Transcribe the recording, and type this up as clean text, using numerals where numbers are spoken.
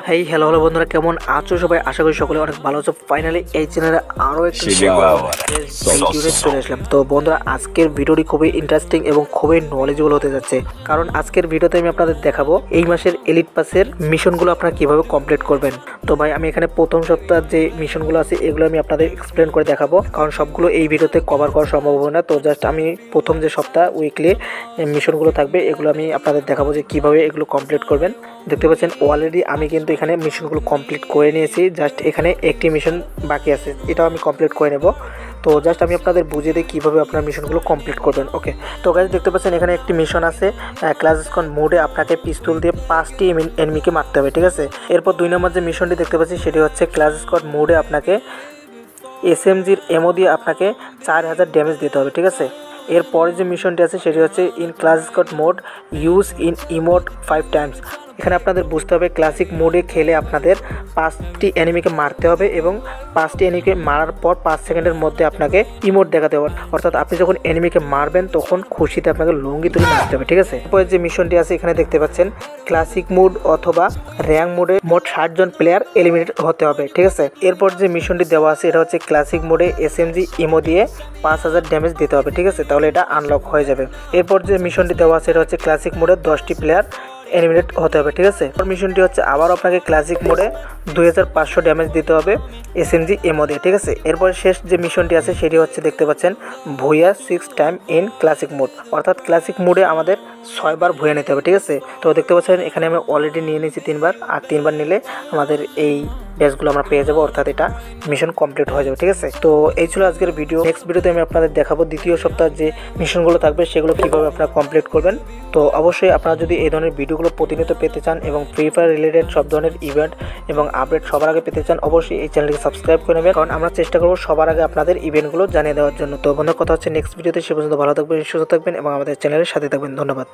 Hey hello hello বন্ধুরা, কেমন আছো সবাই? আশা করি সকলে অনেক ভালো আছো। ফাইনালি এই চ্যানেলে আরও একটি ভিডিওতে চলে আসলাম। তো বন্ধুরা, আজকের ভিডিওটি খুবই ইন্টারেস্টিং এবং খুবই নলেজেবল হতে যাচ্ছে, কারণ আজকের ভিডিওতে আমি আপনাদের দেখাবো এই মাসের এলিট পাসের মিশনগুলো আপনারা কিভাবে কমপ্লিট করবেন। তো ভাই, আমি এখানে প্রথম সপ্তাহের যে মিশনগুলো আছে এগুলো আমি আপনাদের এক্সপ্লেন করে দেখাবো, কারণ সবগুলো এই ভিডিওতে কভার করা সম্ভব হবে না। তো জাস্ট আমি প্রথম যে সপ্তাহ উইকলি মিশনগুলো থাকবে এগুলো আমি আপনাদের দেখাবো যে কিভাবে এগুলো কমপ্লিট করবেন। দেখতে পাচ্ছেন অলরেডি আমি কিন্তু এখানে মিশনগুলো কমপ্লিট করে নিয়েছি। জাস্ট এখানে একটি মিশন বাকি আছে, এটাও আমি কমপ্লিট করে নেব। তো জাস্ট আমি আপনাদের বুঝিয়ে দিই কীভাবে আপনার মিশনগুলো কমপ্লিট করবেন। ওকে, তো গাইজ দেখতে পাচ্ছেন এখানে একটি মিশন আছে, ক্লাস স্কন মোডে আপনাকে পিস্তল দিয়ে 5টি এনিমিকে মারতে হবে, ঠিক আছে। এরপর 2 নম্বর যে মিশনটি দেখতে পাচ্ছি সেটি হচ্ছে ক্লাস স্কন মোডে আপনাকে এসএমজির এমও দিয়ে আপনাকে 4000 ড্যামেজ দিতে হবে, ঠিক আছে। এরপরে যে মিশনটি আছে সেটি হচ্ছে in class squad mode use in emote 5 Times. এখানে আপনাদের বুঝতে হবে ক্লাসিক মোডে খেলে আপনাদের 5টি এনিমিকে মারতে হবে এবং 5টি এনিমিকে মারার পর 5 সেকেন্ডের মধ্যে আপনাকে ইমোট দেখাতে হবে, অর্থাৎ আপনি যখন এনিমিকে মারবেন তখন খুশিতে আপনাকে লুঙ্গি তুলে মারতে হবে, ঠিক আছে। এরপরে যে মিশনটি আছে এখানে দেখতে পাচ্ছেন ক্লাসিক মোড অথবা র্যাঙ্ক মোডে মোট 60 জন প্লেয়ার এলিমিনেট হতে হবে, ঠিক আছে। এরপর যে মিশনটি দেওয়া আছে এটা হচ্ছে ক্লাসিক মোডে এসএমজি ইমো দিয়ে 5000 ড্যামেজ দিতে হবে, ঠিক আছে, তাহলে এটা আনলক হয়ে যাবে। এরপর যে মিশনটি দেওয়া আছে এটা হচ্ছে ক্লাসিক মোডে 10টি প্লেয়ার এলিমিনেট হতে হবে, ঠিক আছে। মিশনটি হচ্ছে আবার আপনাকে ক্লাসিক মোডে 2500 ড্যামেজ দিতে হবে এসএমজি এমও দিয়ে, ঠিক আছে। এরপর শেষ যে মিশনটি আছে সেটি হচ্ছে দেখতে পাচ্ছেন Bhuiya 6 time in classic mode, অর্থাৎ ক্লাসিক মোডে আমাদের 6 বার ভুইয়া নিতে হবে, ঠিক আছে। তো দেখতে পাচ্ছেন এখানে আমি অলরেডি নিয়ে নিয়েছি 3 বার, আর 3 বার নিলে আমাদের এই ব্যাচগুলো আমরা পেয়ে যাবো, অর্থাৎ এটা মিশন কমপ্লিট হয়ে যাবে, ঠিক আছে। তো এই ছিল আজকের ভিডিও। নেক্সট ভিডিওতে আমি আপনাদের দেখাবো দ্বিতীয় সপ্তাহের যে মিশনগুলো থাকবে সেগুলো কীভাবে আপনারা কমপ্লিট করবেন। তো অবশ্যই আপনারা যদি এই ধরনের ভিডিওগুলো প্রতিনিয়ত পেতে চান এবং ফ্রি ফায়ার রিলেটেড সব ধরনের ইভেন্ট এবং আপডেট সবার আগে পেতে চান, অবশ্যই এই চ্যানেলটিকে সাবস্ক্রাইব করে নেবেন, কারণ আমরা চেষ্টা করবো সবার আগে আপনাদের ইভেন্টগুলো জানিয়ে দেওয়ার জন্য। তো বন্ধুরা, কথা হচ্ছে নেক্সট ভিডিওতে। সে পর্যন্ত ভালো থাকবেন, সুস্থ থাকবেন এবং আমাদের চ্যানেলের সাথে থাকবেন। ধন্যবাদ।